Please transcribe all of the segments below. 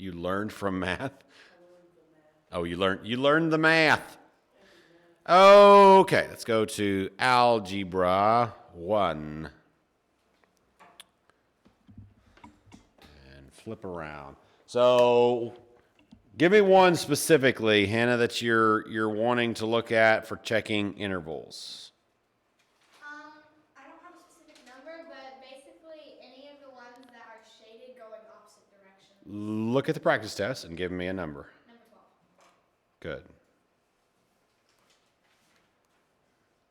You learned from math? Oh, you learned the math. Okay, let's go to Algebra 1. And flip around. So, give me one specifically, Hannah, that you're wanting to look at for checking intervals. I don't have a specific number, but basically any of the ones that are shaded going opposite directions. Look at the practice test and give me a number. Number 12. Good.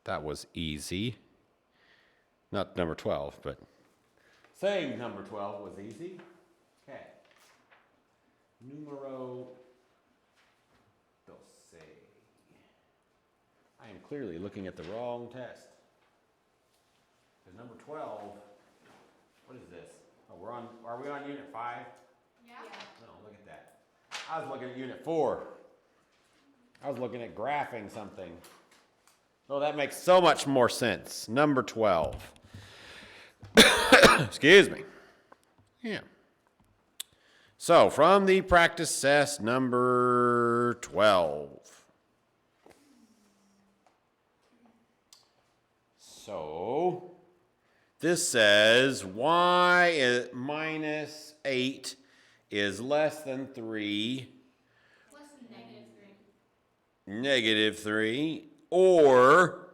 That was easy. Not number 12, but saying number 12 was easy. Okay. Numero 12. I am clearly looking at the wrong test. Because number 12, what is this? Oh, are we on unit 5? Yeah. No, look at that. I was looking at unit 4. I was looking at graphing something. Oh, that makes so much more sense. Number 12. Excuse me. Yeah. So, from the practice test, number 12. So, this says y minus 8 is less than 3. Less than -3. Negative 3. Or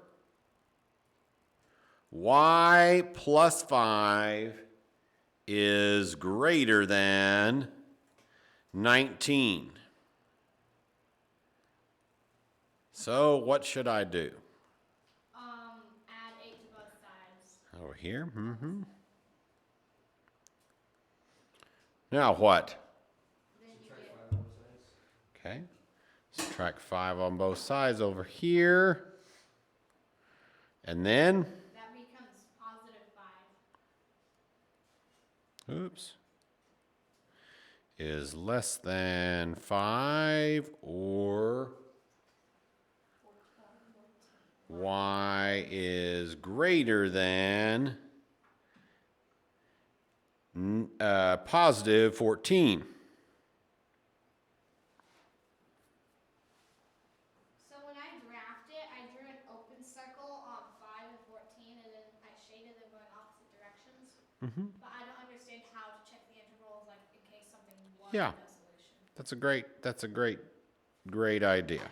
y plus 5 is greater than 19. So what should I do? Add 8 to both sides. Over here? Mm-hmm. Now what? Then you get Okay. Subtract 5 on both sides over here. And then? that becomes positive 5. Oops. Is less than 5 or y is greater than positive 14. So when I graphed it, I drew an open circle on 5 and 14, and then I shaded them going opposite directions. Mm-hmm. But I don't understand how to check the intervals, like in case something was Yeah. a solution. That's a great idea.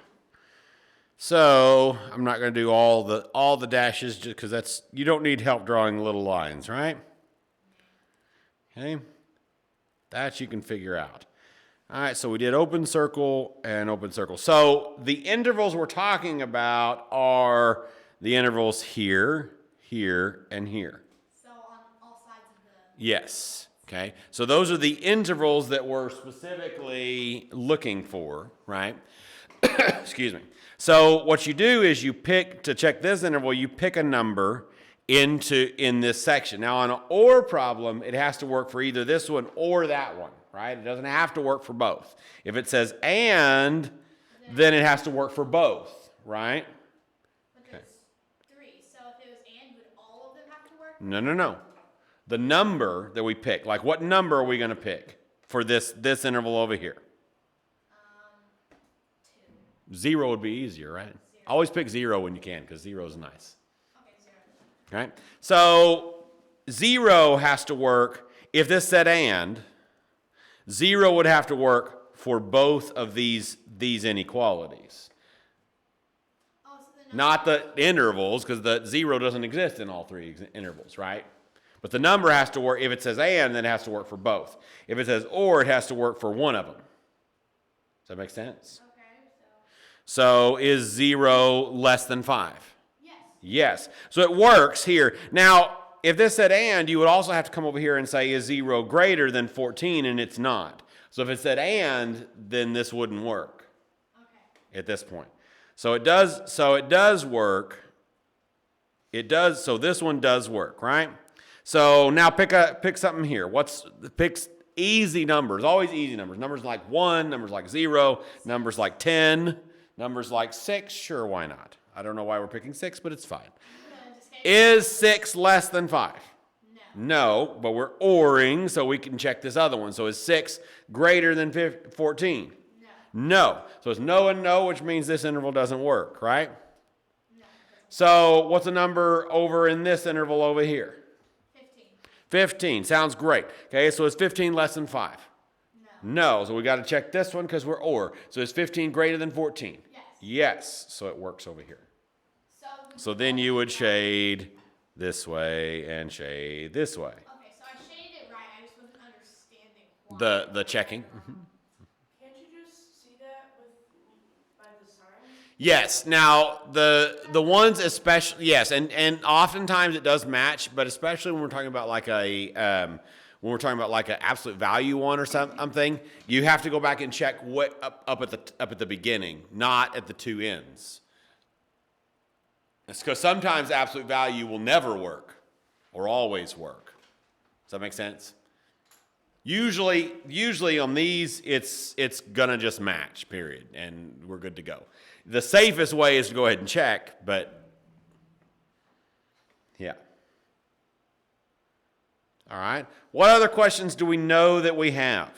So I'm not going to do all the dashes just because you don't need help drawing little lines, right? Okay, that you can figure out. All right, so we did open circle and open circle. So the intervals we're talking about are the intervals here, here, and here. So on all sides of the... Yes. Okay. So those are the intervals that we're specifically looking for, right? Excuse me. So what you do is you pick, to check this interval, you pick a number in this section. Now on an or problem, it has to work for either this one or that one, right? It doesn't have to work for both. If it says and, then it has to work for both, right? But there's 3, so if it was and, would all of them have to work? No. The number that we pick, like what number are we going to pick for this interval over here? 2. 0 would be easier, right? 0. Always pick 0 when you can, because 0 is nice. Okay, 0. Right? So 0 has to work, if this said and, 0 would have to work for both of these inequalities. Oh, so the Not the intervals, because the 0 doesn't exist in all 3 intervals, right? But the number has to work, if it says and, then it has to work for both. If it says or, it has to work for one of them. Does that make sense? Okay, So is 0 less than 5? yes. Yes. So it works here. Now, if this said and, you would also have to come over here and say, is 0 greater than 14? And it's not. So if it said and, then this wouldn't work at this point. So it does work. So this one does work, right? So now pick something here. Pick easy numbers, always easy numbers. Numbers like 1, numbers like 0, numbers like 10, numbers like 6. Sure, why not? I don't know why we're picking 6, but it's fine. Is 6 less than 5? No. No, but we're ORing, so we can check this other one. So is 6 greater than 14? No. So it's no and no, which means this interval doesn't work, right? No. So what's the number over in this interval over here? 15. 15. Sounds great. Okay, so is 15 less than 5? No. So we got to check this one because we're OR. So is 15 greater than 14? Yes. Yes. So it works over here. So then you would shade this way and shade this way. Okay, so I shaded it right. I just wasn't understanding why. The checking. Can't you just see that by the sign? Yes. Now the ones especially and oftentimes it does match, but especially when we're talking about like an absolute value one or something, you have to go back and check what up at the beginning, not at the two ends. It's because sometimes absolute value will never work or always work. Does that make sense? Usually on these, it's gonna just match, period, and we're good to go. The safest way is to go ahead and check, but yeah. All right. What other questions do we know that we have?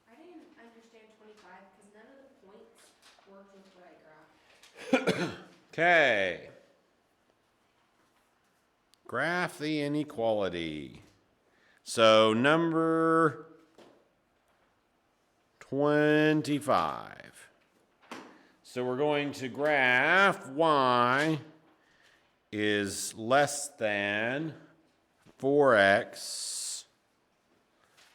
I didn't understand 25 because none of the points worked with what I graphed. Okay. Graph the inequality. So number 25. So we're going to graph y is less than 4x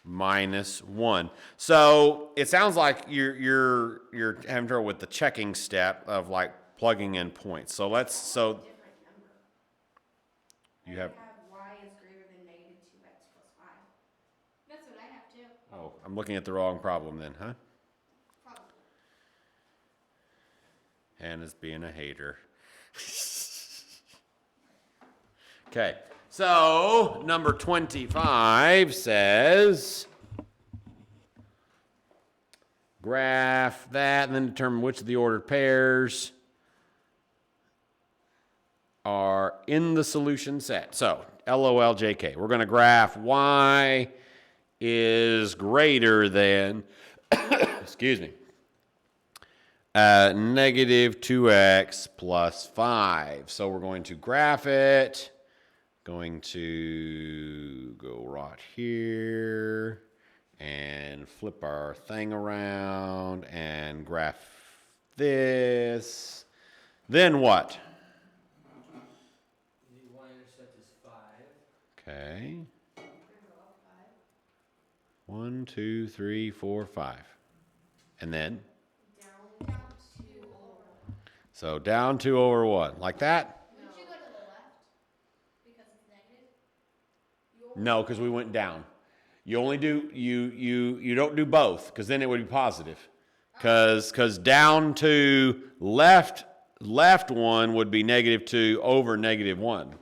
minus 1. So it sounds like you're having trouble with the checking step of like plugging in points. So Different number. you have, y is greater than negative 2x plus 5. That's what I have too. oh, I'm looking at the wrong problem then, huh? Probably. Hannah's being a hater. Okay, so number 25 says, graph that and then determine which of the ordered pairs are in the solution set. So, LOLJK. We're going to graph y is greater than, excuse me, negative 2x plus 5. So we're going to graph it. Going to go right here and flip our thing around and graph this. Then what? The y-intercept is 5. Okay. 1, 2, 3, 4, 5. And then? Down 2 over 1. So down 2 over 1. Like that? Wouldn't you go to the left? Because it's negative? No, because we went down. You only do you don't do both, because then it would be positive. Because down to left 1 would be negative 2 over negative 1.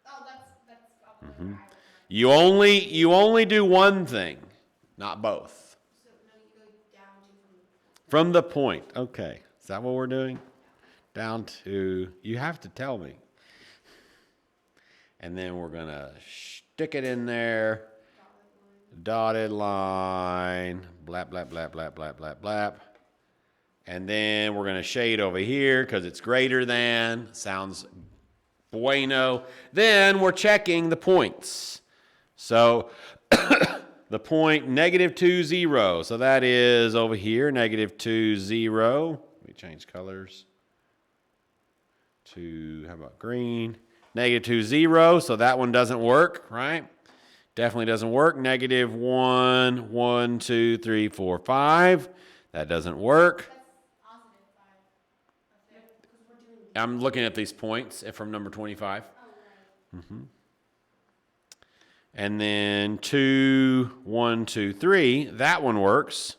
Oh, that's probably right. You only do one thing, not both. So, no, you go down to From the point. Okay. Is that what we're doing? Down to, you have to tell me. And then we're going to stick it in there. Dotted line. Blap, blap, blap, blap, blap, blap, blap. And then we're going to shade over here because it's greater than. Sounds bueno. Then we're checking the points. So the point negative 2, 0. So that is over here, negative 2, 0. Let me change colors to, how about green? Negative 2, 0. So that one doesn't work, right? Definitely doesn't work. Negative 1, 1, 2, 3, 4, 5. That doesn't work. That's positive 5. Up there. because we're doing I'm looking at these points from number 25. Oh, right. And then 2, 1, 2, 3. That one works.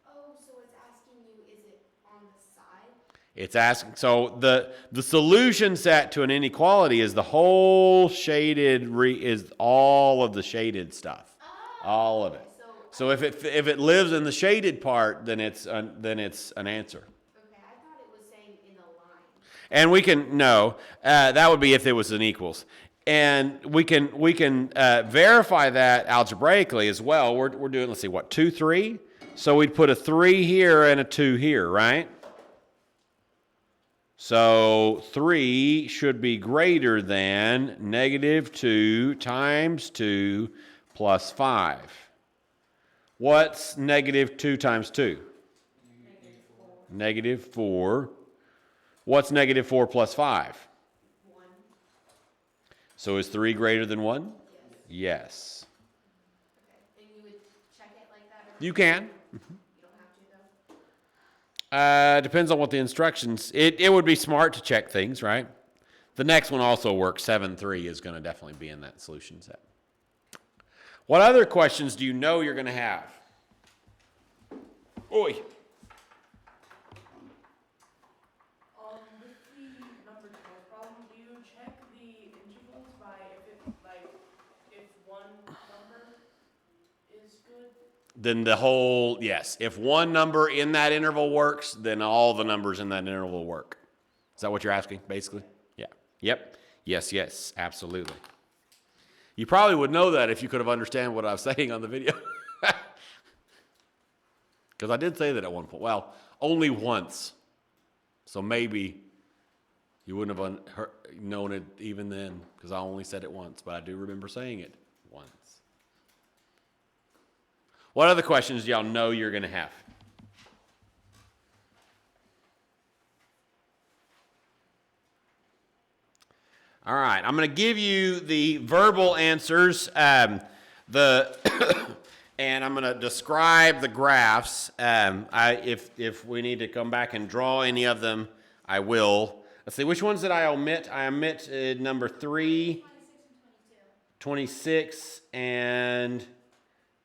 Oh, so it's asking you, is it on the side? It's asking, so the solution set to an inequality is the whole shaded, is all of the shaded stuff. All of it. So if it lives in the shaded part, then it's an answer. Okay, I thought it was saying in a line. And we can, no, that would be if it was an equals. And we can verify that algebraically as well. We're doing, let's see, what, 2, 3? So we'd put a 3 here and a 2 here, right? So 3 should be greater than negative 2 times 2 plus 5. What's negative 2 times 2? Negative 4. What's negative 4 plus 5? 1. So is 3 greater than 1? Yes. Okay. And you would check it like that? You can. You don't have to, though? Depends on what the instructions. It would be smart to check things, right? The next one also works. 7, 3 is going to definitely be in that solution set. What other questions do you know you're going to have? Oi. With the number 12 problem, do you check the intervals by if one number is good? Then the whole, yes. If one number in that interval works, then all the numbers in that interval will work. Is that what you're asking, basically? Yeah. Yep. Yes, absolutely. You probably would know that if you could have understand what I was saying on the video. Because I did say that at one point. Well, only once. So maybe you wouldn't have known it even then, because I only said it once, but I do remember saying it once. What other questions do y'all know you're going to have? All right, I'm going to give you the verbal answers, and I'm going to describe the graphs. If we need to come back and draw any of them, I will. Let's see, which ones did I omit? I omit number 3, 26, and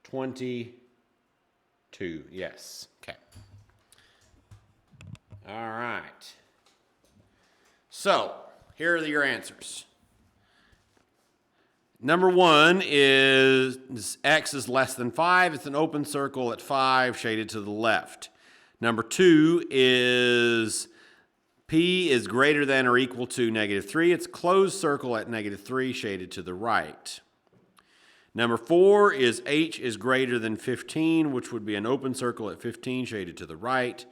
22. Yes. Okay. All right. So, here are your answers. Number 1 is x is less than 5. It's an open circle at 5, shaded to the left. Number 2 is p is greater than or equal to negative 3. It's a closed circle at negative 3, shaded to the right. Number 4 is h is greater than 15, which would be an open circle at 15, shaded to the right.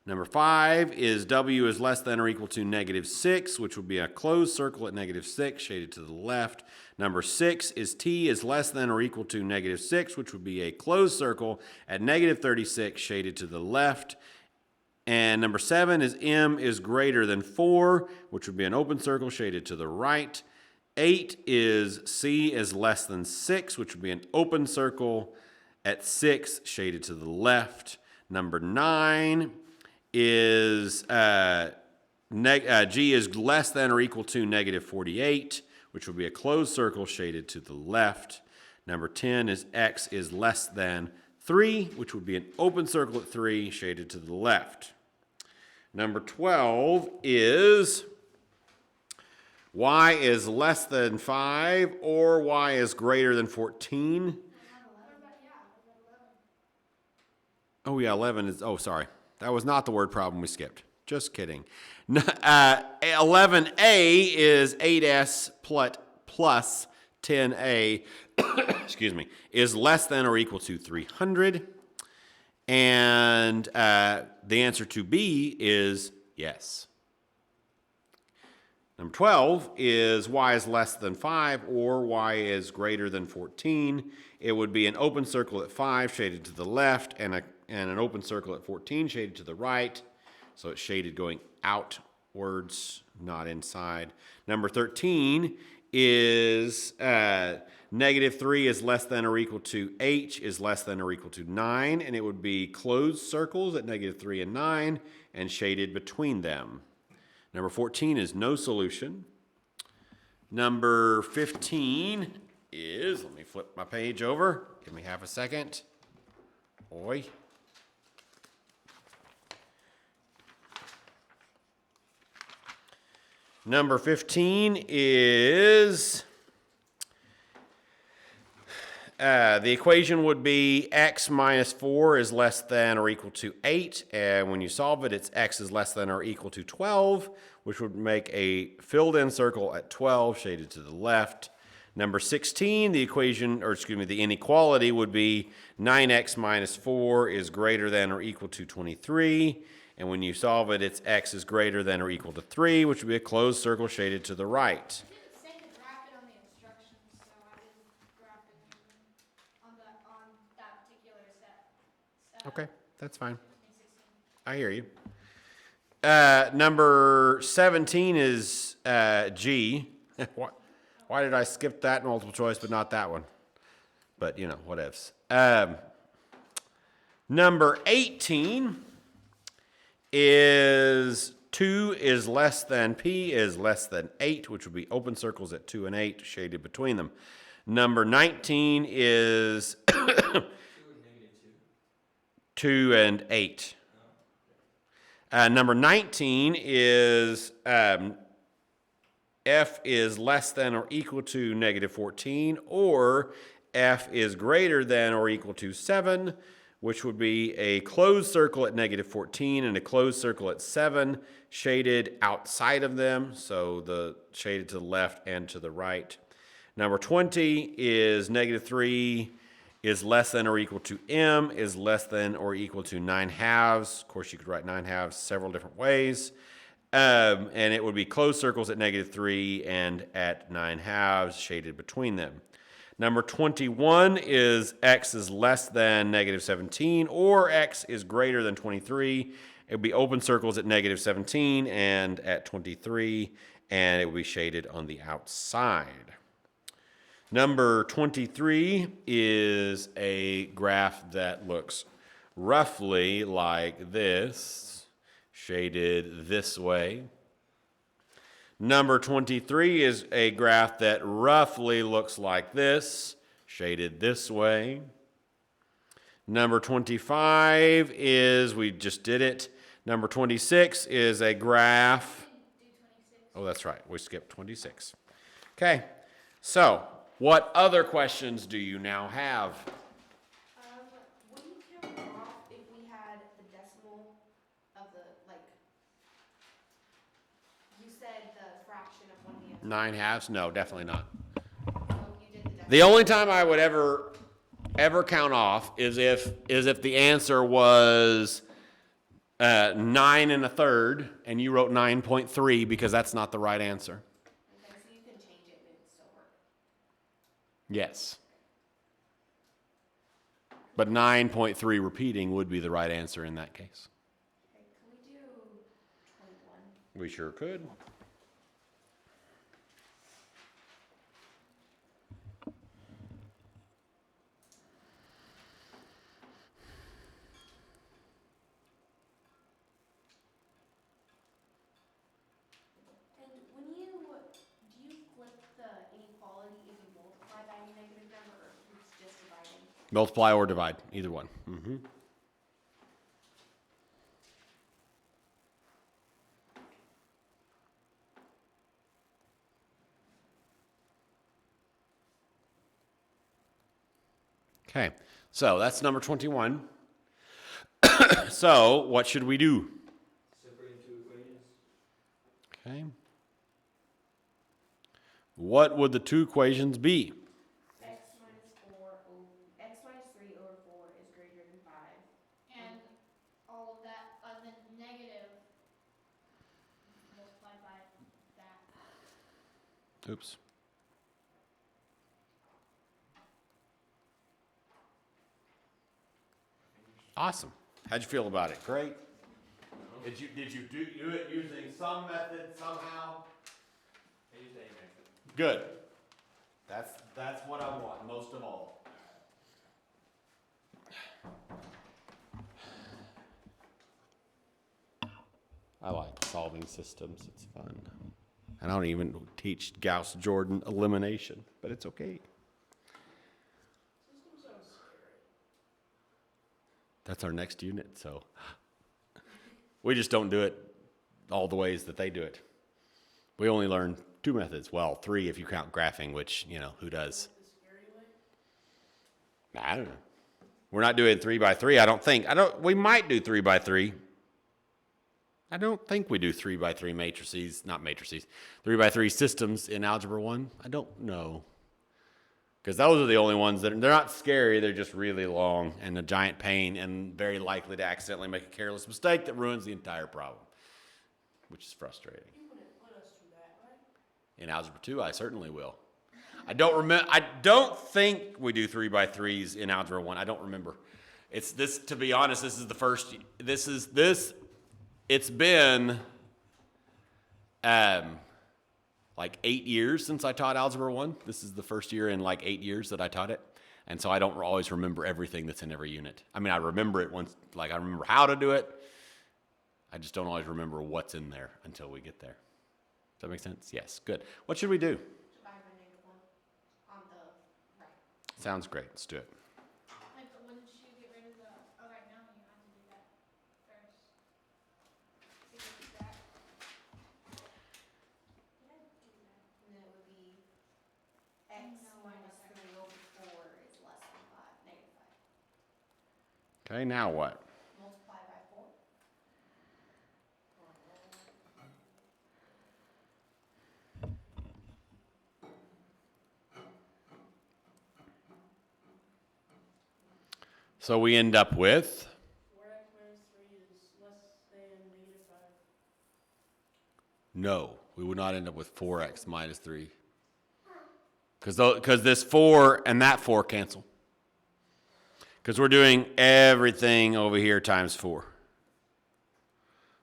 Number 5 is w is less than or equal to negative 6, which would be a closed circle at negative 6, shaded to the left. Number 6 is t is less than or equal to negative 6, which would be a closed circle at negative 36, shaded to the left. And number 7 is m is greater than 4, which would be an open circle, shaded to the right. 8 is c is less than 6, which would be an open circle at 6, shaded to the left. Number 9 is g is less than or equal to negative 48, which would be a closed circle shaded to the left. Number 10 is x is less than 3, which would be an open circle at 3, shaded to the left. Number 12 is y is less than 5 or y is greater than 14. Oh, yeah, 11 is, oh, sorry. That was not the word problem we skipped. Just kidding. 11a is 8s plus 10a, excuse me, is less than or equal to 300. And the answer to B is yes. Number 12 is y is less than 5 or y is greater than 14. It would be an open circle at 5 shaded to the left and an open circle at 14 shaded to the right. So it's shaded going outwards, not inside. Number 13 is negative 3 is less than or equal to h is less than or equal to 9. And it would be closed circles at negative 3 and 9 and shaded between them. Number 14 is no solution. Number 15 is, let me flip my page over. Give me half a second. Oi. Number 15 is the equation would be x minus 4 is less than or equal to 8. And when you solve it, it's x is less than or equal to 12, which would make a filled-in circle at 12, shaded to the left. Number 16, the inequality would be 9x minus 4 is greater than or equal to 23. And when you solve it, it's x is greater than or equal to 3, which would be a closed circle shaded to the right. It didn't say to graph it on the instructions, so I didn't graph it on that particular set. Okay, that's fine. 16. I hear you. Number 17 is G. Why did I skip that multiple choice but not that one? But, what ifs. Number 18 is 2 is less than P is less than 8, which would be open circles at 2 and 8, shaded between them. Number 19 is 2 and 8. Number 19 is f is less than or equal to negative 14, or f is greater than or equal to 7, which would be a closed circle at negative 14 and a closed circle at 7, shaded outside of them, so the shaded to the left and to the right. Number 20 is negative 3 is less than or equal to m is less than or equal to 9 halves. Of course, you could write 9 halves several different ways. And it would be closed circles at negative 3 and at 9 halves, shaded between them. Number 21 is x is less than negative 17, or x is greater than 23. It would be open circles at negative 17 and at 23, and it would be shaded on the outside. Number 23 is a graph that looks roughly like this, shaded this way. Number 23 is a graph that roughly looks like this, shaded this way. Number 25 is, we just did it. Number 26 is a graph. Oh, that's right. We skipped 26. Okay. So, what other questions do you now have? Would you count off if we had the decimal of the, you said the fraction of one of the answers. 9 halves? No, definitely not. So you did the decimal. The only time I would ever count off is if the answer was 9 1/3 and you wrote 9.3, because that's not the right answer. Okay, so you can change it and it would still work. Yes. But 9.3 repeating would be the right answer in that case. Okay, can we do 21? We sure could. And when do you flip the inequality if you multiply by a negative number, or if it's just dividing? Multiply or divide, either one. Mm-hmm. Okay, so that's number 21. So, what should we do? Separating two equations. Okay. What would the two equations be? X minus 3 over 4 is greater than 5. And all of that, the negative multiplied by that. Oops. Awesome. How'd you feel about it? Great. Did you do it using some method somehow? I used a method. Good. That's what I want most of all. I like solving systems. It's fun. I don't even teach Gauss-Jordan elimination, but it's okay. That's our next unit, so we just don't do it all the ways that they do it. We only learn 2 methods. Well, 3 if you count graphing, which, who does? I don't know. We're not doing 3 by 3, I don't think. We might do 3 by 3. I don't think we do 3 by 3 matrices, not matrices, 3 by 3 systems in Algebra 1. I don't know. Because those are the only ones that they're not scary, they're just really long and a giant pain and very likely to accidentally make a careless mistake that ruins the entire problem, which is frustrating. You wouldn't let us do that, right? In Algebra 2, I certainly will. I don't think we do 3 by 3s in Algebra 1. I don't remember. It's this, to be honest, this is the first, it's been like 8 years since I taught Algebra 1. This is the first year in like 8 years that I taught it. And so I don't always remember everything that's in every unit. I mean, I remember it once, like I remember how to do it. I just don't always remember what's in there until we get there. Does that make sense? Yes, good. What should we do? Divide by -1 on the right. Sounds great. Let's do it. Like, but wouldn't you get rid of the, oh, right now you have to do that first. To get that. And then it would be x No, minus okay. 3 over 4 is less than 5, -5. Okay, now what? Multiply by 4. So we end up with 4x minus 3 is less than -5. no. We would not end up with 4x minus 3. Because this 4 and that 4 cancel. Because we're doing everything over here times 4.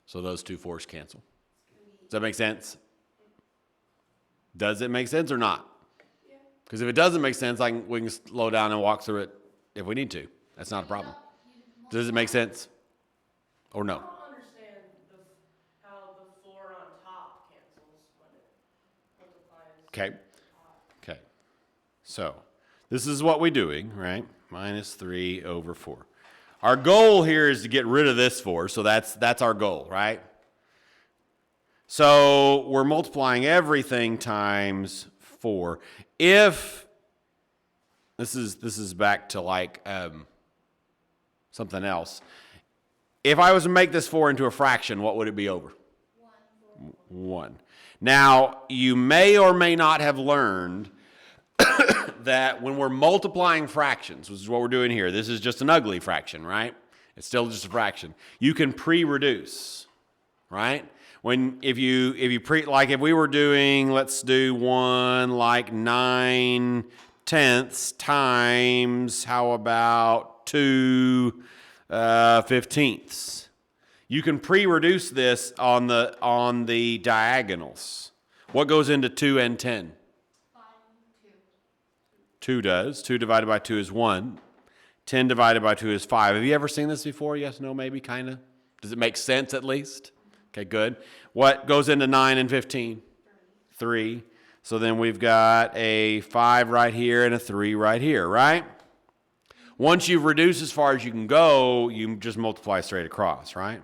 So those two 4s cancel. Does that make sense? Does it make sense or not? Yeah. Because if it doesn't make sense, we can slow down and walk through it if we need to. That's not a problem. Does it make sense? Or I no? don't understand how the 4 on top cancels when it multiplies. Okay. Okay. So this is what we're doing, right? Minus 3 over 4. Our goal here is to get rid of this 4, so that's our goal, right? So we're multiplying everything times 4. If this is back to like something else. If I was to make this 4 into a fraction, what would it be over? 1. Now, you may or may not have learned that when we're multiplying fractions, which is what we're doing here, this is just an ugly fraction, right? It's still just a fraction. You can pre-reduce, right? If we were doing, let's do one like 9/10 times, how about 2 15ths? You can pre-reduce this on the diagonals. What goes into 2 and 10? 2 does. 2 divided by 2 is 1. 10 divided by 2 is 5. Have you ever seen this before? Yes, no, maybe, kind of? Does it make sense at least? Okay, good. What goes into 9 and 15? 3. So then we've got a 5 right here and a 3 right here, right? Once you've reduced as far as you can go, you just multiply straight across, right?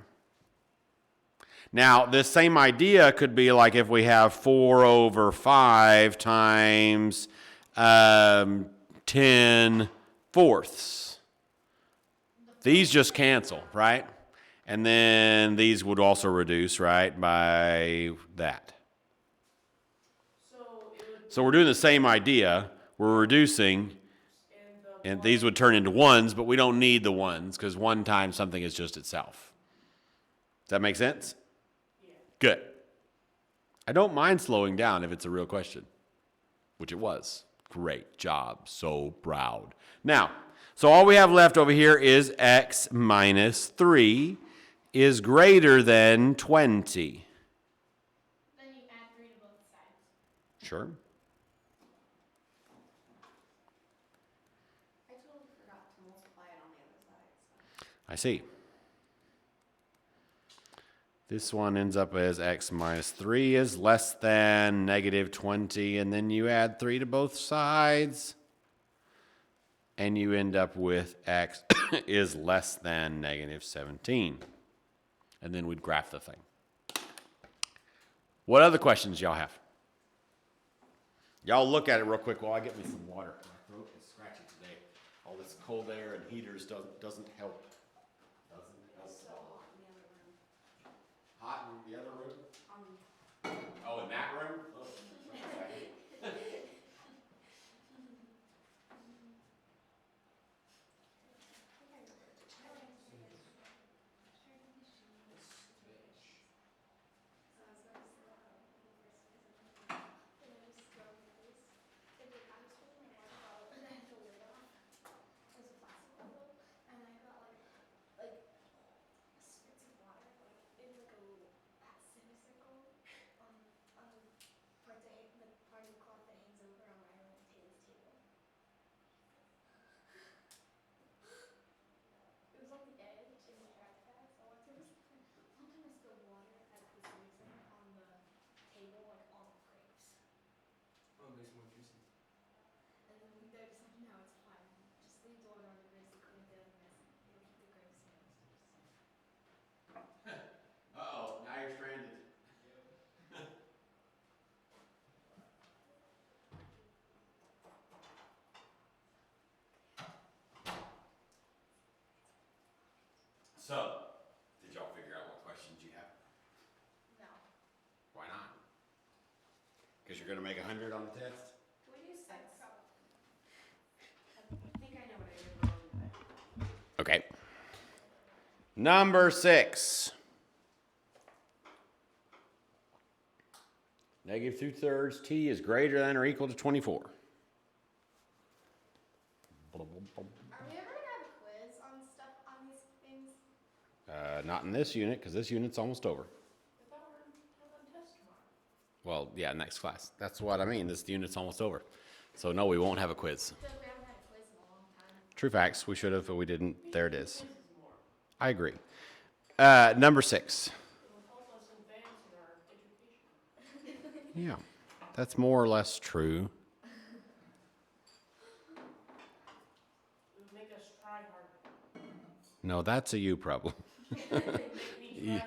Now, this same idea could be like if we have 4 over 5 times 10 fourths. These just cancel, right? And then these would also reduce, right, by that. So we're doing the same idea. We're reducing, and these would turn into 1s, but we don't need the 1s because 1 times something is just itself. Does that make sense? Yeah. Good. I don't mind slowing down if it's a real question, which it was. Great job. So proud. Now, so all we have left over here is x minus 3 is greater than 20. Then you add 3 to both sides. Sure. I totally forgot to multiply it on the other side. So. I see. This one ends up as x minus 3 is less than negative 20, and then you add 3 to both sides, and you end up with x is less than negative 17. And then we'd graph the thing. What other questions y'all have? Y'all look at it real quick while I get me some water. My throat is scratchy today. All this cold air and heaters doesn't help. It's so hot in the other room. Hot in the other room? Um, Oh, in that room? Oh, so I was going to sit out in the first place and then And then just throw in your face. Like, I was filling my water bottle and I had the lid off. It was a plastic bottle, and I got like spits of water, like in like a little semicircle on the part the part of the cloth that hangs over on my room Taylor's table. It was on the edge in the track pad, so one time I spilled water at this reason on the table, like on the grapes. Oh, it makes it more juicy. And then they just like, no, it's fine. Just leave the water on the grapes to clean up the other mess. It'll keep the grapes moist. Uh-oh, now you're stranded. So, did y'all figure out what questions you have? No. Why not? Because you're going to make 100 on the test? can we do 6? Probably. I think I know what I did wrong, but Okay. Number 6. Negative 2/3 t is greater than or equal to 24. Are we ever gonna have a quiz on stuff on these things? Not in this unit, because this unit's almost over. I thought we were having a test tomorrow. Well, yeah, next class. That's what I mean. This unit's almost over. So, no, we won't have a quiz. I feel like we haven't had a quiz in a long time. True facts. We should have, but we didn't. There it is. Quizzes more. I agree. Number 6. It will help us advance in our education. Yeah, that's more or less true. It would make us try harder. No, that's a you problem. Make me try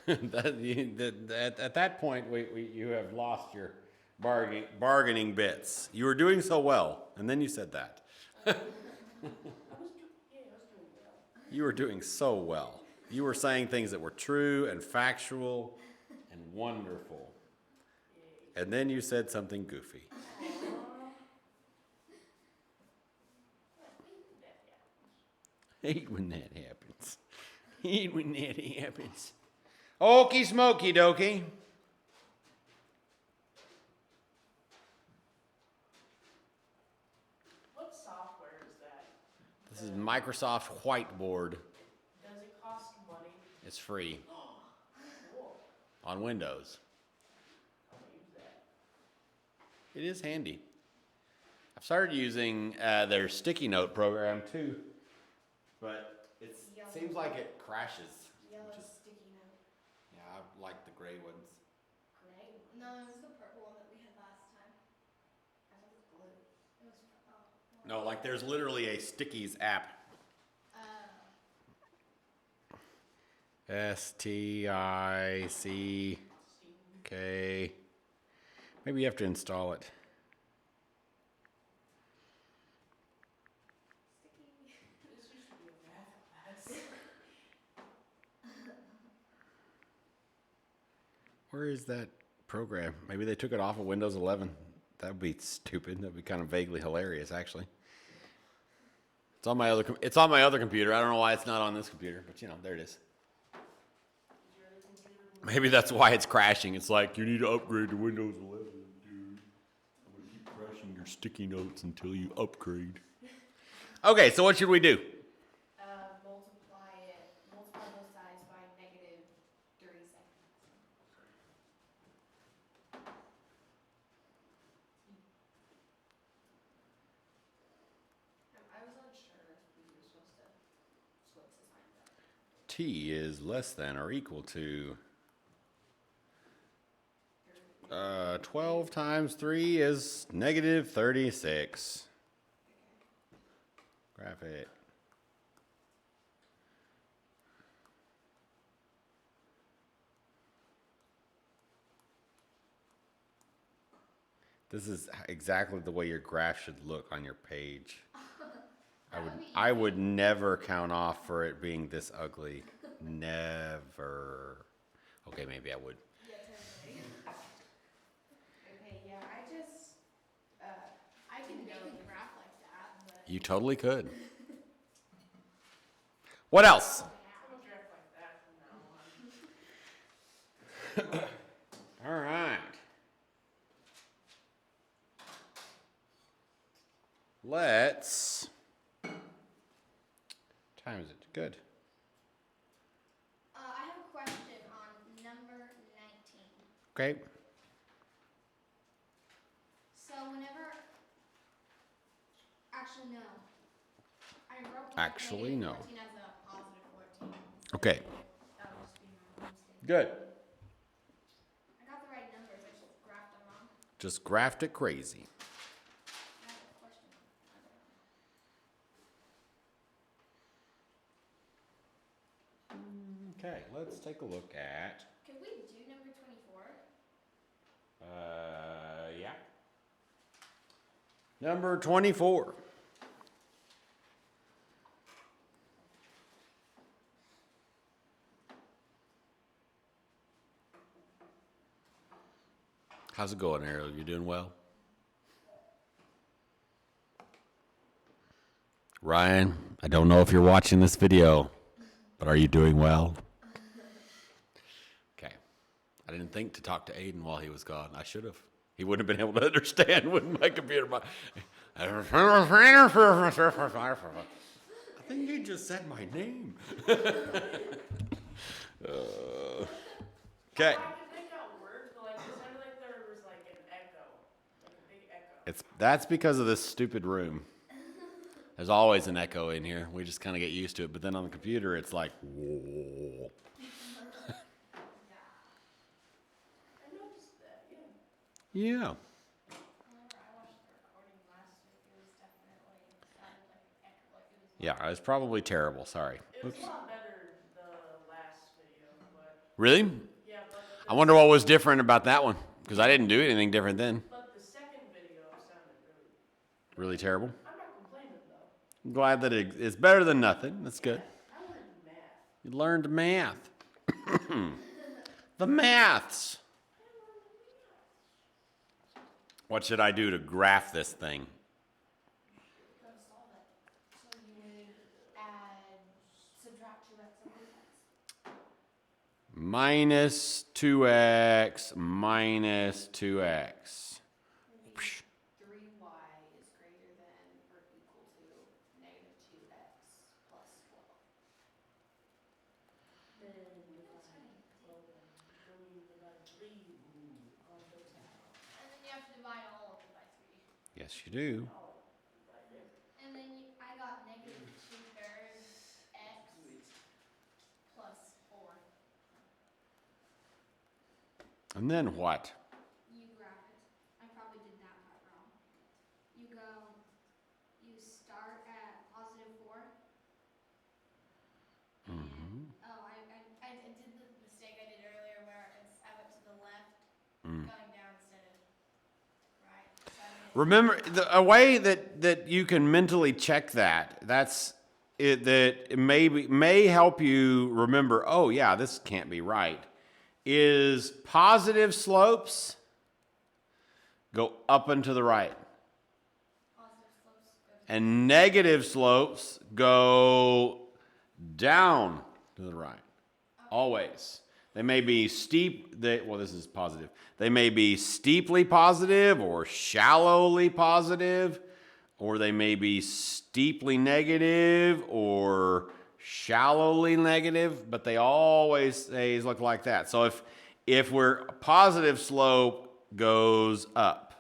harder. At that point, you have lost your bargaining bits. You were doing so well, and then you said that. I was doing well. You were doing so well. You were saying things that were true and factual and wonderful. And then you said something goofy. Hate when that happens. Hate when that happens. Okie smoky dokie. What software is that? This is Microsoft Whiteboard. Does it cost money? It's free Cool. on Windows. I'll use that. It is handy. I've started using their sticky note program too, but it seems like it crashes. Yellow Which is- sticky note. Yeah, I like the gray ones. Gray? No, it was the purple one that we had last time. I thought it was blue. It was No, like there's literally a Stickies app. STICK. Maybe you have to install it. This used to be a math class. Where is that program? Maybe they took it off of Windows 11. That would be stupid. That would be kind of vaguely hilarious, actually. It's on my other. It's on my other computer. I don't know why it's not on this computer, but you know, there it is. Maybe that's why it's crashing. It's like you need to upgrade to Windows 11, dude. I'm gonna keep crashing your sticky notes until you upgrade. Okay, so what should we do? Multiply both sides by negative 30 seconds. I was unsure if we were supposed to split this line up. T is less than or equal to 12 times 3 is negative 36. Graph it. This is exactly the way your graph should look on your page. I would never count off for it being this ugly. Never. Okay, maybe I would. Yeah, totally. Okay, yeah, I can Make go. a graph like that, but. You totally could. What else? I'm a draft like that from now on. All right. Let's. Time is it? Good. I have a question on number 19. Okay. So whenever, actually no, I wrote Actually, no. 14 as a positive 14. Okay. That would just be my mistake. Good. I got the right numbers. I just graphed them wrong. Just graphed it crazy. I have a question. Okay, let's take a look at. Can we do number 24? Yeah. Number 24. How's it going, Ariel? You doing well? Ryan, I don't know if you're watching this video, but are you doing well? Okay. I didn't think to talk to Aiden while he was gone. I should have. He wouldn't have been able to understand when my computer. I think he just said my name. Okay. I could make out words, but like it sounded like there was like an echo, like a big echo. That's because of this stupid room. There's always an echo in here. We just kind of get used to it. But then on the computer, it's like, whoa. I noticed that, yeah. Yeah. Whenever I watched the recording last week, it was definitely sounded like an echo, like it was. Yeah, it was probably terrible. Sorry. It was Oops. a lot better the last video, but Really? yeah, I wonder what was different about that one. Because I didn't do anything different then. but the second video sounded Really terrible. I'm not complaining though. I'm glad that it's better than nothing. That's good. I learned math. You learned math. The maths. What should I do to graph this thing? Go to solve it. So you would add, subtract 2x and 3x. Minus 2x minus 2x. Means 3y is greater than or equal to negative 2x plus 12. Then divide 3 on the top. And then you have to divide all of it by 3. Yes, you do. And then I got negative 2/3 x plus 4. And then what? You graph it. I probably did that part wrong. You start at positive 4. And, I did the mistake I did earlier where I went to the left, going down instead of right. So I made it. Remember, a way that you can mentally check that's it, that it may help you remember, oh yeah, this can't be right, is positive slopes go up and to the right. Positive slopes go to And negative slopes go down to the right. Always. They may be steep, this is positive. They may be steeply positive or shallowly positive, or they may be steeply negative or shallowly negative, but they always look like that. So if we're positive slope goes up,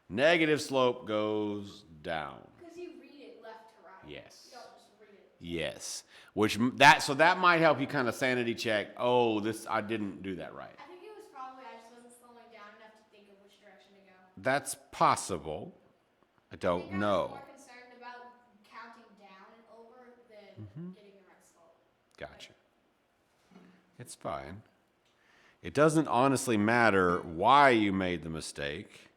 negative slope goes down. Because you read it left to right. Yes. You don't just read it. Yes. So that might help you kind of sanity check. Oh, I didn't do that right. I think it was probably I just wasn't slowing down enough to think of which direction to go. That's possible. I don't I think I was know. more concerned about counting down and over than getting the right slope. Gotcha. It's fine. It doesn't honestly matter why you made the mistake.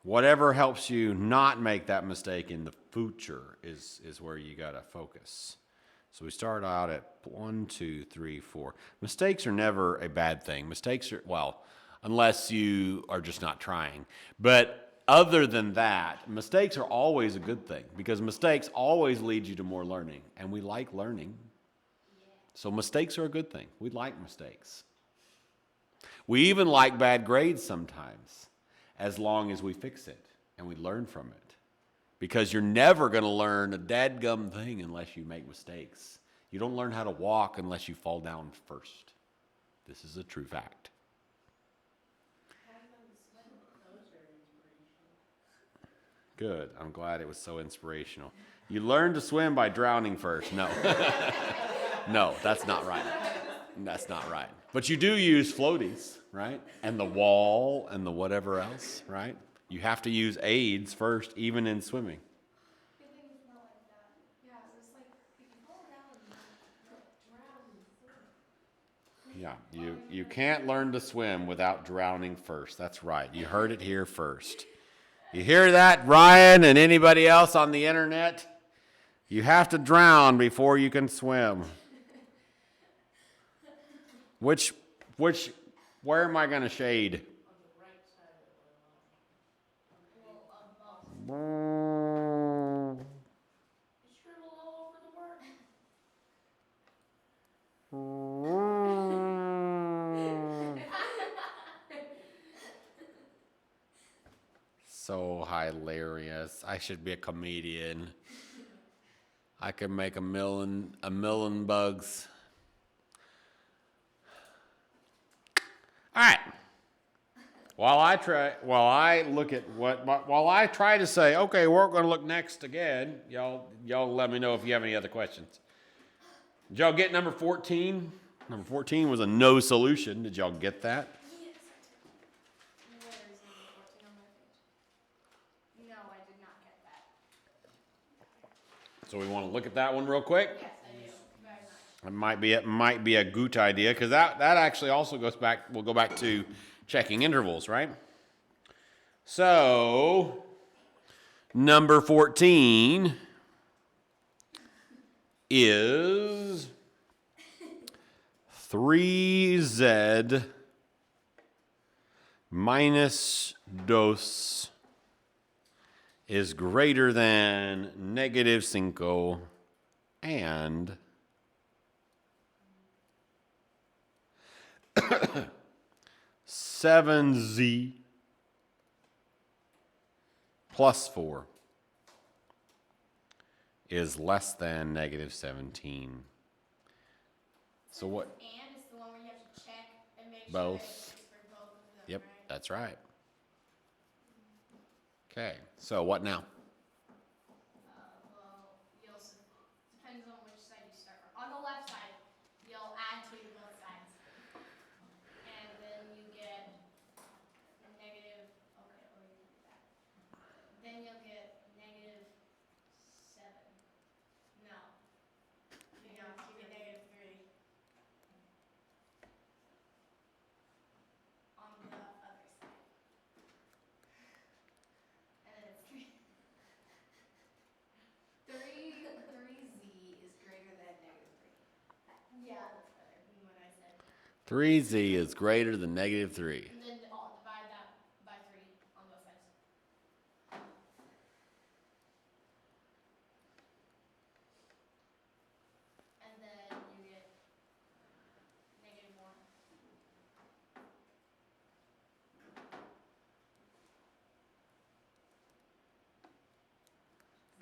Whatever helps you not make that mistake in the future is where you got to focus. So we start out at 1, 2, 3, 4. Mistakes are never a bad thing. Mistakes are, well, unless you are just not trying. But other than that, mistakes are always a good thing because mistakes always lead you to more learning. And we like learning. So mistakes are a good thing. We like mistakes. We even like bad grades sometimes, as long as we fix it and we learn from it. Because you're never going to learn a dadgum thing unless you make mistakes. You don't learn how to walk unless you fall down first. This is a true fact. Good. I'm glad it was so inspirational. You learn to swim by drowning first. No. No, that's not right. That's not right. But you do use floaties, right? And the wall and the whatever else, right? You have to use aids first, even in swimming. Good thing it's not like that. Yeah, it's like if you fall down, you drown. Yeah, you can't learn to swim without drowning first. That's right. You heard it here first. You hear that, Ryan and anybody else on the internet? You have to drown before you can swim. Where am I going to shade? On the right side of the oil. You scribble all over the word. So hilarious. I should be a comedian. I could make a million bugs. All right. While I try to say, okay, we're going to look next again. Y'all let me know if you have any other questions. Did y'all get number 14? Number 14 was a no solution. Did y'all get that? Yes, I did. Where is number 14 on my page? No, I did not get that. So we want to look at that one real quick. Yes, I do. Very much. It might be a good idea because that actually also goes back. We'll go back to checking intervals, right? So number 14 is 3z minus dos is greater than negative 5 and 7z plus 4 is less than negative 17. So what? And it's the one where you have to check and make Both. sure that it's for both of them, Yep, right? that's right. Okay, so what now? Well, depends on which side you start from. On the left side, you'll add 2 to both sides. And then you get a negative, okay, or you can do that. Then you'll get negative 7. No. You get negative 3. On the other side. And then it's 3. 3z is greater than negative 3. Yeah, that's better than what I said. 3z is greater than negative 3. And then I'll divide that by 3 on both sides. And then you get negative 1.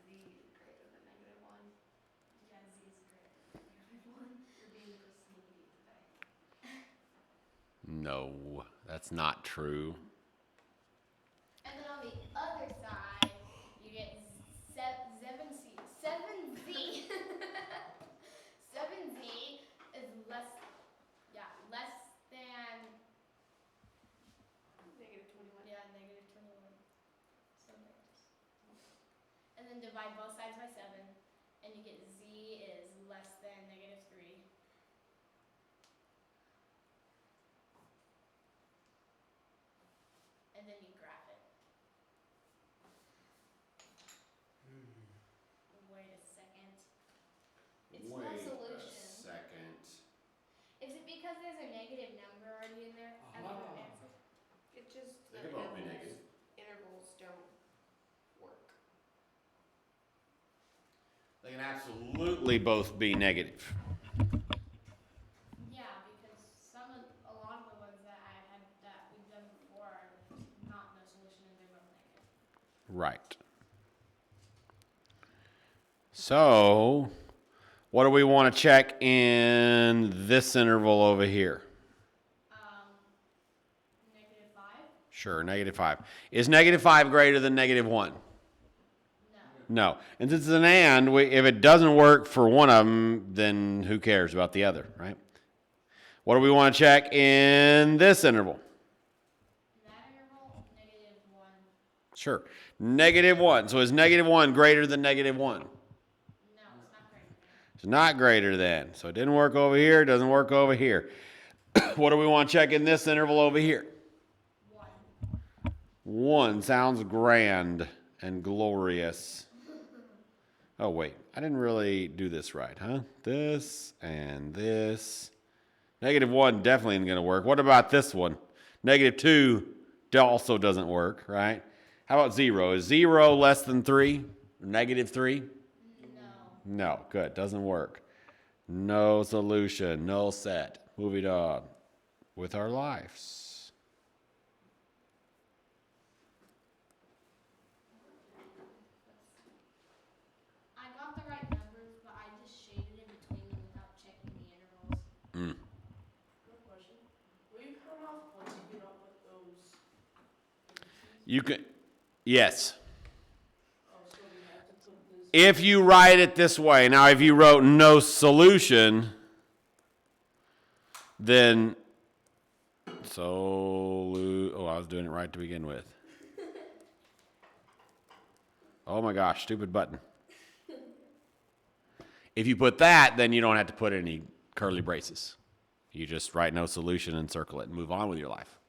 Z is greater than negative 1. Yeah, z is greater than negative 1. You're being so sneaky today. No, that's not true. And then on the other side, you get 7z. 7z. 7z is less than Negative 21. yeah, negative 21. So there's. And then divide both sides by 7, and you get z is less than negative 3. because there's a negative number already in there as an Ah. answer? It just, They the can both be intervals, negative. intervals don't work. They can absolutely both be negative. Yeah, because a lot of the ones that I had that we've done before are not no solution and they're both negative. Right. So, what do we want to check in this interval over here? -5? Sure, -5. Is -5 greater than -1? No. No. And since it's an and, if it doesn't work for one of them, then who cares about the other, right? What do we want to check in this interval? That interval, -1. Sure. -1. So is -1 greater than -1? No, it's not greater than. It's not greater than. So it didn't work over here, doesn't work over here. What do we want to check in this interval over here? 1. 1 sounds grand and glorious. Oh, wait. I didn't really do this right, huh? This and this. -1 definitely isn't going to work. What about this one? -2 also doesn't work, right? How about 0? Is 0 less than 3? -3? No. No. Good. Doesn't work. No solution. Null set. Moving on with our lives. I got the right numbers, but I just shaded in between them without checking the intervals. Quick question. Will you turn off once you get up with those? You can, yes. Oh, so we have to put this. If you write it this way, now if you wrote no solution, then I was doing it right to begin with. Oh my gosh, stupid button. If you put that, then you don't have to put any curly braces. You just write no solution and circle it and move on with your life.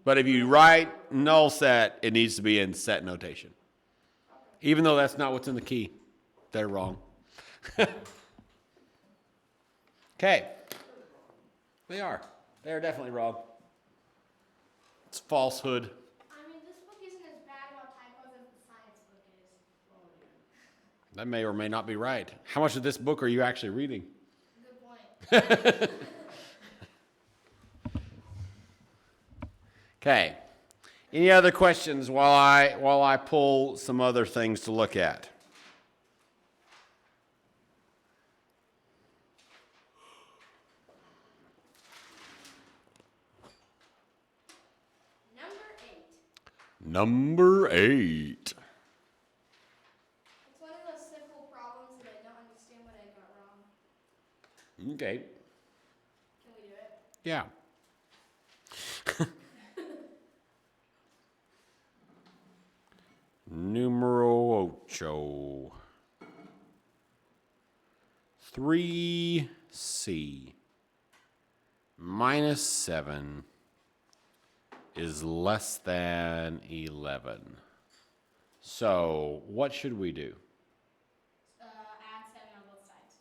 But if you write null set, it needs to be in set notation. Even though that's not what's in the key. They're wrong. Okay. They are. They are definitely wrong. It's falsehood. I mean, this book isn't as bad about typos as the science book is. That may or may not be right. How much of this book are you actually reading? Good point. Okay. Any other questions while I pull some other things to look at? Number 8. It's one of those simple problems that I don't understand what I got wrong. Okay. Can we do it? Yeah. Numero ocho. 3c minus 7 is less than 11. So, what should we do? Add 7 on both sides.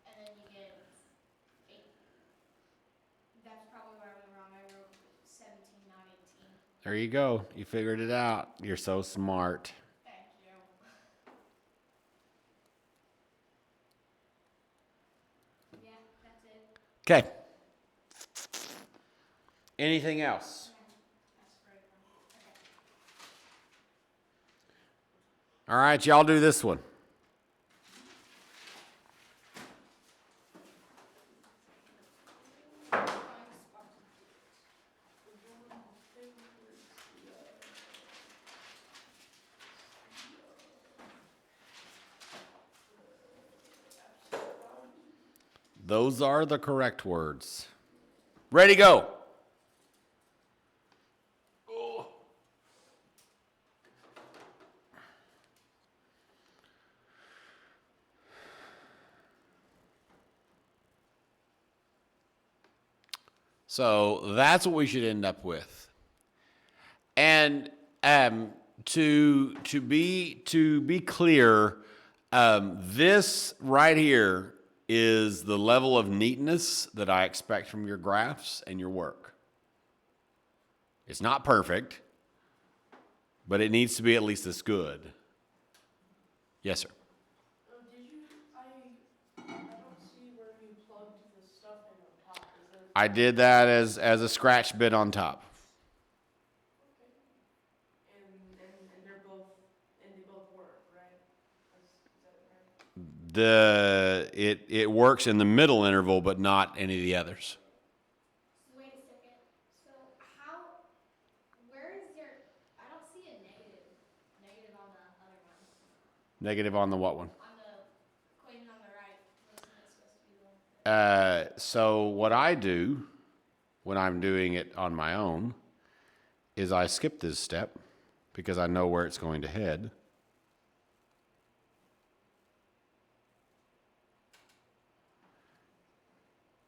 And then you get 8. That's probably where I went wrong. I wrote 17, not 18. There you go. You figured it out. You're so smart. Thank you. Yeah, that's it. Okay. Anything else? That's great. Okay. All right, y'all do this one. Those are the correct words. Ready, go. So that's what we should end up with. And to be clear, This right here is the level of neatness that I expect from your graphs and your work. It's not perfect, but it needs to be at least this good. Yes, sir. Did you, I don't see where you plugged the stuff in on top. Is there? I did that as a scratch bit on top. Okay. And they're both, and they both work, right? Is that right? It works in the middle interval, but not any of the others. Wait a second. So where is your, I don't see a negative on the other one. Negative on the what one? On the equation on the right. Wasn't it supposed to be the? So what I do when I'm doing it on my own is I skip this step because I know where it's going to head.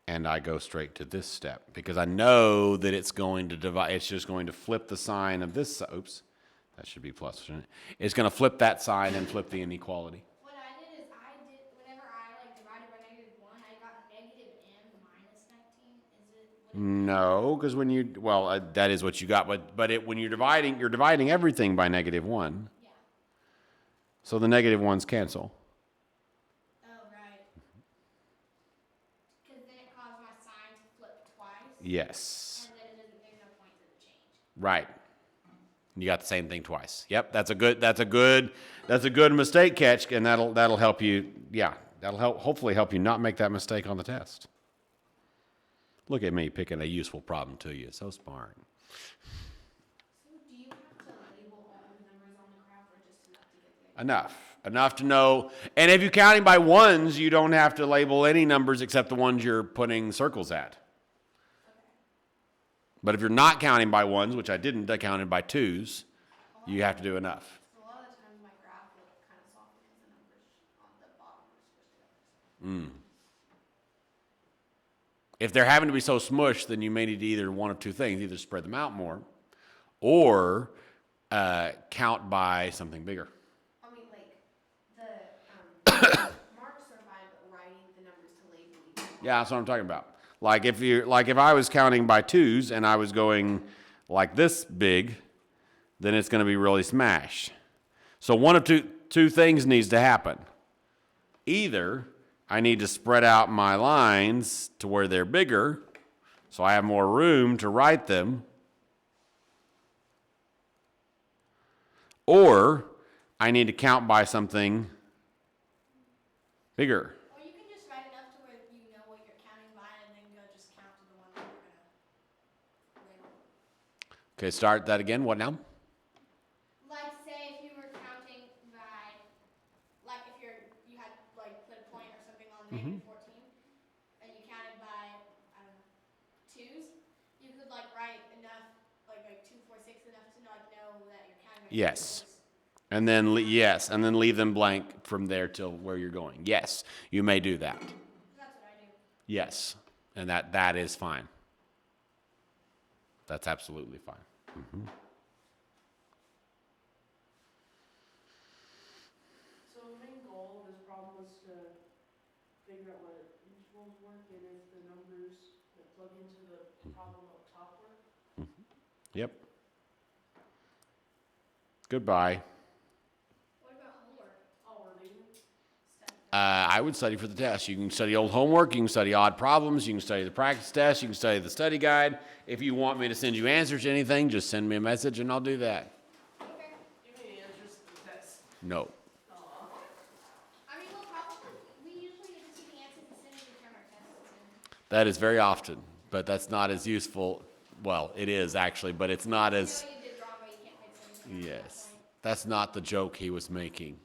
And I go straight to this step because I know that it's going to divide. It's just going to flip the sign of this. Oops, that should be plus, shouldn't it? It's going to flip that sign and flip the inequality. What I did is whenever I divided by -1, I got negative m minus 19. No, because when you, that is what you got, but when you're dividing everything by -1. Yeah. So the negative ones cancel. Oh, right. Because then it caused my sign to flip twice. Yes. And then there's no point to the change. Right. You got the same thing twice. Yep, that's a good mistake catch, and that'll help you. Yeah, hopefully help you not make that mistake on the test. Look at me picking a useful problem to you. So smart. So do you have to label all the numbers on the graph or just enough to get the Enough to know. And if you're counting by ones, you don't have to label any numbers except the ones you're putting circles at. But if you're not counting by ones, which I didn't, I counted by twos, you have to do enough. So a lot of the times my graph will kind of soft because the numbers on the bottom are squished together. If they're having to be so smushed, then you may need either one of two things: either spread them out more, or count by something bigger. I mean, like the marks are fine, but writing the numbers to label each one. Yeah, that's what I'm talking about. Like if I was counting by twos and I was going like this big, then it's going to be really smashed. So one of two things needs to happen. Either I need to spread out my lines to where they're bigger, so I have more room to write them, or I need to count by something bigger. Or you can just write enough to where you know what you're counting by and then go just count to the one that you're going to label. Okay, start that again. What now? Like, say if you were counting by, like if you had like put a point or something on negative 14, and you counted by, I don't know, twos, you could like write enough, like 2, 4, 6 enough to know that you're counting by Yes. twos. And then leave them blank from there till where you're going. Yes, you may do that. That's what I do. Yes, and that is fine. That's absolutely fine. So the main goal of this problem was to figure out what intervals work and if the numbers that plug into the problem up top work. Yep. Goodbye. What about homework? Oh, we're leaving? I would study for the test. You can study old homework. You can study odd problems. You can study the practice test. You can study the study guide. If you want me to send you answers to anything, just send me a message and I'll do that. Okay. Give me the answers to the test. No. I mean, we usually get to see the answers as soon as we turn our tests in. That is very often, but that's not as useful. Well, it is actually, but it's not as... You know you did wrong, but you can't fix anything. Yes. That's not the joke he was making.